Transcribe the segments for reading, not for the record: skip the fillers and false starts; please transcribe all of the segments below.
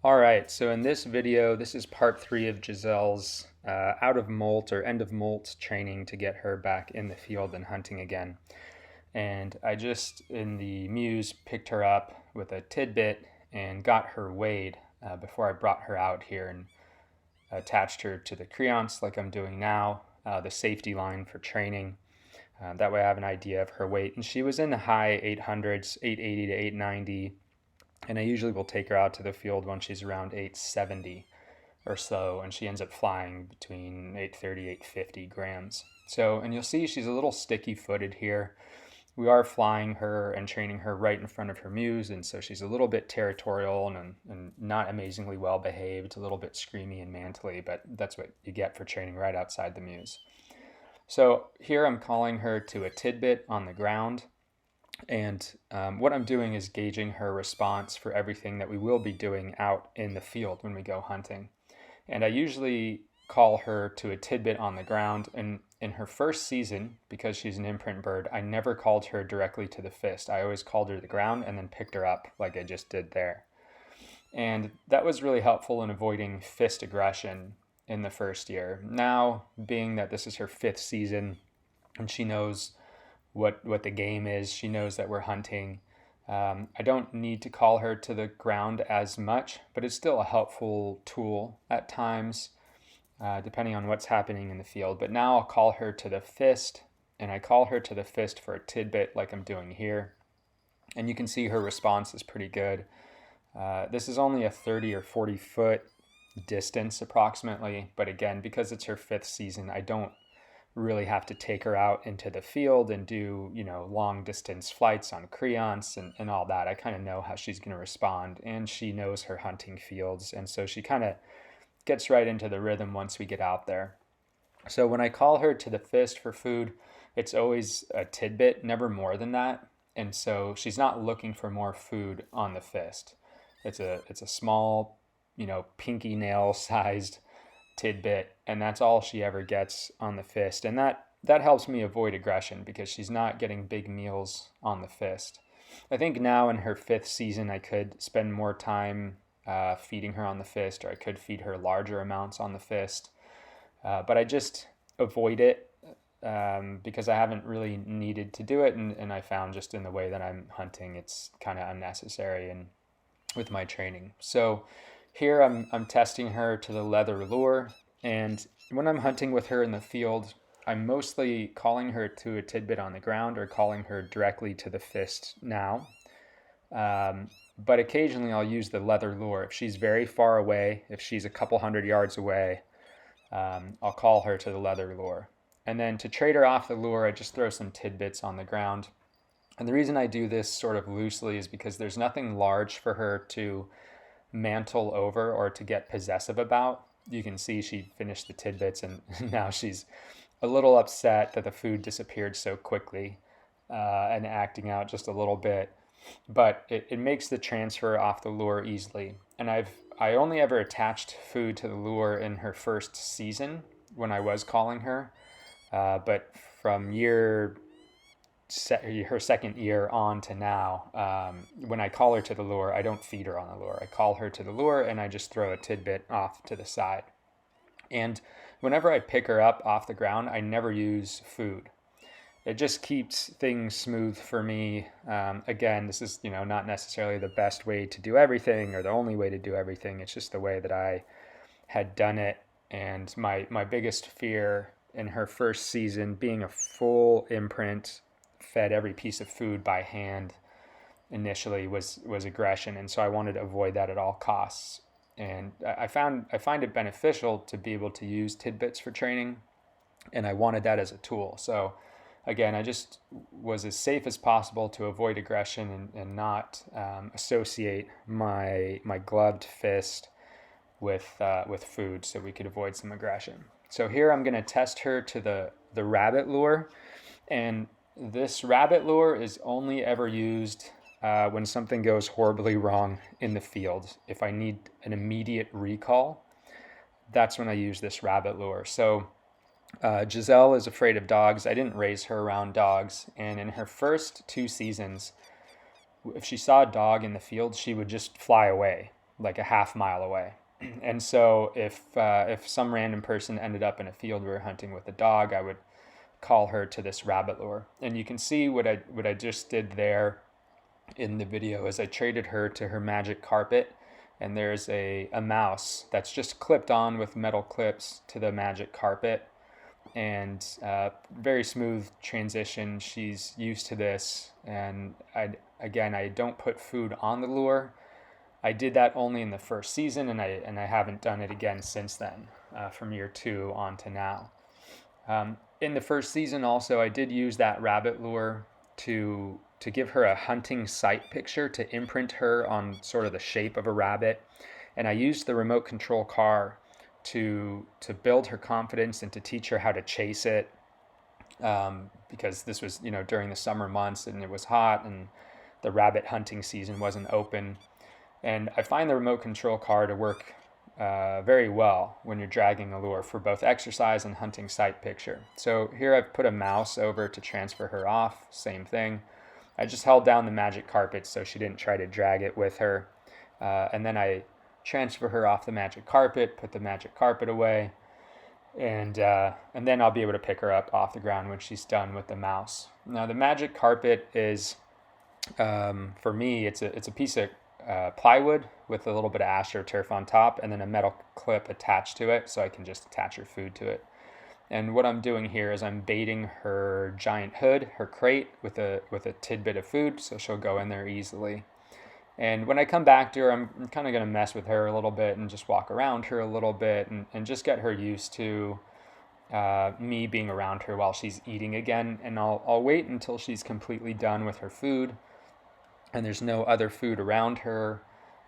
All right, so in this video, this is part 3 of Giselle's out of molt or end of molt training to get her back in the field and hunting again. And I just, in the Muse, picked her up with a tidbit and got her weighed before I brought her out here and attached her to the creance like I'm doing now, the safety line for training. That way I have an idea of her weight. And she was in the high 800s, 880 to 890. And I usually will take her out to the field when she's around 870 or so, and she ends up flying between 830, 850 grams. So, and you'll see she's a little sticky footed here. We are flying her and training her right in front of her Muse, and so she's a little bit territorial and not amazingly well behaved, a little bit screamy and mantly, but that's what you get for training right outside the Muse. So here I'm calling her to a tidbit on the ground. And what I'm doing is gauging her response for everything that we will be doing out in the field when we go hunting. And I usually call her to a tidbit on the ground. And in her first season, because she's an imprint bird, I never called her directly to the fist. I always called her to the ground and then picked her up like I just did there. And that was really helpful in avoiding fist aggression in the first year. Now, being that this is her 5th season and she knows what the game is, she knows that we're hunting. I don't need to call her to the ground as much, but it's still a helpful tool at times, depending on what's happening in the field. But now I'll call her to the fist, and I call her to the fist for a tidbit like I'm doing here. And you can see her response is pretty good. This is only a 30 or 40 foot distance approximately, but again, because it's her 5th season, I don't really have to take her out into the field and do, long distance flights on creance and all that. I kind of know how she's going to respond, and she knows her hunting fields. And so she kind of gets right into the rhythm once we get out there. So when I call her to the fist for food, it's always a tidbit, never more than that. And so she's not looking for more food on the fist. It's a small, pinky nail sized tidbit, and that's all she ever gets on the fist. And that helps me avoid aggression because she's not getting big meals on the fist. I think now in her 5th season, I could spend more time feeding her on the fist, or I could feed her larger amounts on the fist. But I just avoid it because I haven't really needed to do it. And I found just in the way that I'm hunting, it's kind of unnecessary and with my training. So here I'm testing her to the leather lure, and when I'm hunting with her in the field, I'm mostly calling her to a tidbit on the ground or calling her directly to the fist now. But occasionally I'll use the leather lure. If she's very far away, if she's a couple hundred yards away, I'll call her to the leather lure. And then to trade her off the lure, I just throw some tidbits on the ground. And the reason I do this sort of loosely is because there's nothing large for her to mantle over or to get possessive about. You can see she finished the tidbits and now she's a little upset that the food disappeared so quickly and acting out just a little bit. But it makes the transfer off the lure easily. And I only ever attached food to the lure in her first season when I was calling her. But from her second year on to now, when I call her to the lure, I don't feed her on the lure. I call her to the lure and I just throw a tidbit off to the side. And whenever I pick her up off the ground, I never use food. It just keeps things smooth for me. Again, this is not necessarily the best way to do everything or the only way to do everything. It's just the way that I had done it. And my biggest fear in her first season, being a full imprint, fed every piece of food by hand initially, was aggression, and so I wanted to avoid that at all costs. And I find it beneficial to be able to use tidbits for training, and I wanted that as a tool. So again, I just was as safe as possible to avoid aggression and not associate my gloved fist with food, so we could avoid some aggression. So here I'm going to test her to the rabbit lure, and this rabbit lure is only ever used when something goes horribly wrong in the field. If I need an immediate recall, that's when I use this rabbit lure. So Giselle is afraid of dogs. I didn't raise her around dogs, and in her first 2 seasons, if she saw a dog in the field, she would just fly away, like a half mile away. And so if some random person ended up in a field we were hunting with a dog, I would call her to this rabbit lure. And you can see what I just did there in the video is I traded her to her magic carpet, and there's a mouse that's just clipped on with metal clips to the magic carpet, and very smooth transition. She's used to this, and I don't put food on the lure. I did that only in the first season, and I haven't done it again since then, from year 2 on to now. In the first season also, I did use that rabbit lure to give her a hunting sight picture, to imprint her on sort of the shape of a rabbit. And I used the remote control car to build her confidence and to teach her how to chase it, because this was, during the summer months, and it was hot, and the rabbit hunting season wasn't open. And I find the remote control car to work very well when you're dragging a lure for both exercise and hunting sight picture. So here I've put a mouse over to transfer her off, same thing. I just held down the magic carpet so she didn't try to drag it with her. And then I transfer her off the magic carpet, put the magic carpet away, and then I'll be able to pick her up off the ground when she's done with the mouse. Now the magic carpet is, for me, it's a piece of plywood with a little bit of astroturf on top, and then a metal clip attached to it, so I can just attach her food to it. And what I'm doing here is I'm baiting her giant hood, her crate, with a tidbit of food, so she'll go in there easily. And when I come back to her, I'm kind of going to mess with her a little bit and just walk around her a little bit, and just get her used to me being around her while she's eating again. And I'll wait until she's completely done with her food and there's no other food around her,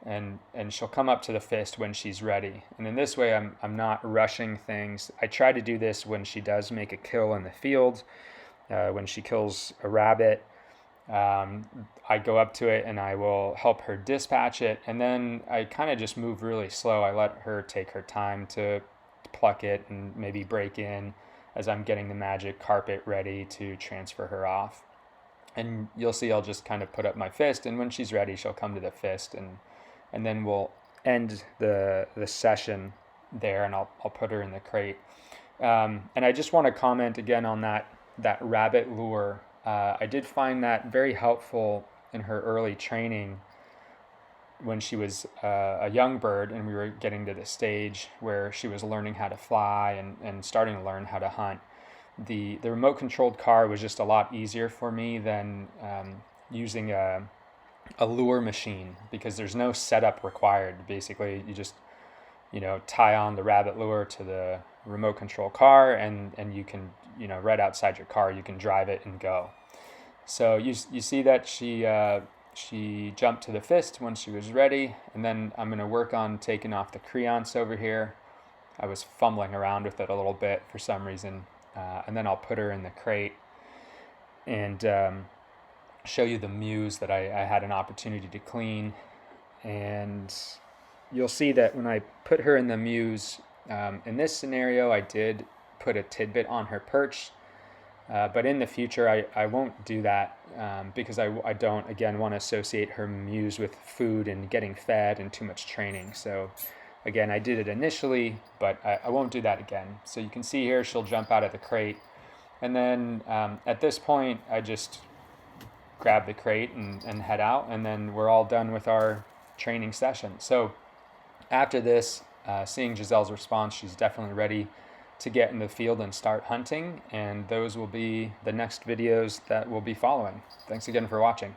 and she'll come up to the fist when she's ready. And in this way, I'm not rushing things. I try to do this when she does make a kill in the field, when she kills a rabbit. I go up to it and I will help her dispatch it, and then I kind of just move really slow. I let her take her time to pluck it and maybe break in as I'm getting the magic carpet ready to transfer her off. And you'll see I'll just kind of put up my fist, and when she's ready, she'll come to the fist, and then we'll end the session there, and I'll put her in the crate. And I just want to comment again on that rabbit lure. I did find that very helpful in her early training when she was a young bird, and we were getting to the stage where she was learning how to fly and starting to learn how to hunt. The remote controlled car was just a lot easier for me than using a lure machine, because there's no setup required. Basically, you just tie on the rabbit lure to the remote control car, and you can, right outside your car, you can drive it and go. So you see that she jumped to the fist when she was ready, and then I'm going to work on taking off the creance over here. I was fumbling around with it a little bit for some reason, and then I'll put her in the crate and show you the mews that I had an opportunity to clean. And you'll see that when I put her in the mews, in this scenario, I did put a tidbit on her perch, but in the future I won't do that, because I don't, again, want to associate her mews with food and getting fed and too much training. So again, I did it initially, but I won't do that again. So you can see here she'll jump out of the crate, and then at this point I just grab the crate and head out, and then we're all done with our training session. So after this, seeing Giselle's response, she's definitely ready to get in the field and start hunting, and those will be the next videos that will be following. Thanks again for watching.